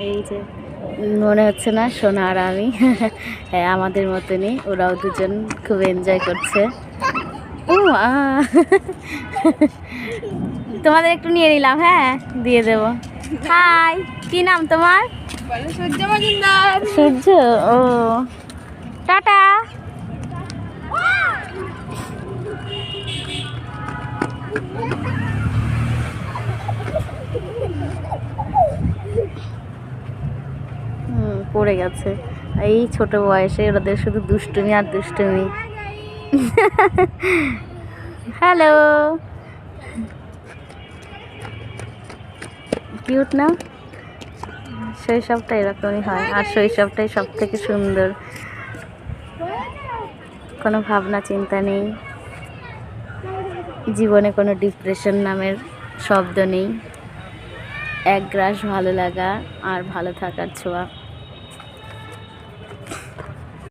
এই যে মনে হচ্ছে না সোনা আর আমি হ্যাঁ আমাদের মতনই, ওরাও দুজন খুব এনজয় করছে। ও তোমাদের একটু নিয়ে নিলাম, হ্যাঁ দিয়ে দেব। হাই, কি নাম তোমার? সূর্য মজুমদার। সূর্য, ও টাটা। পড়ে গেছে। এই ছোট বয়সে ওদের শুধু দুষ্টুমি আর দুষ্টুমি। হ্যালো, কিউট না? শৈশবটা এরকমই হয়, আর শৈশবটাই সব থেকে সুন্দর। কোনো ভাবনা চিন্তা নেই, জীবনে কোনো ডিপ্রেশন নামের শব্দ নেই, এক গ্রাস ভালো লাগা আর ভালো থাকার ছোঁয়া।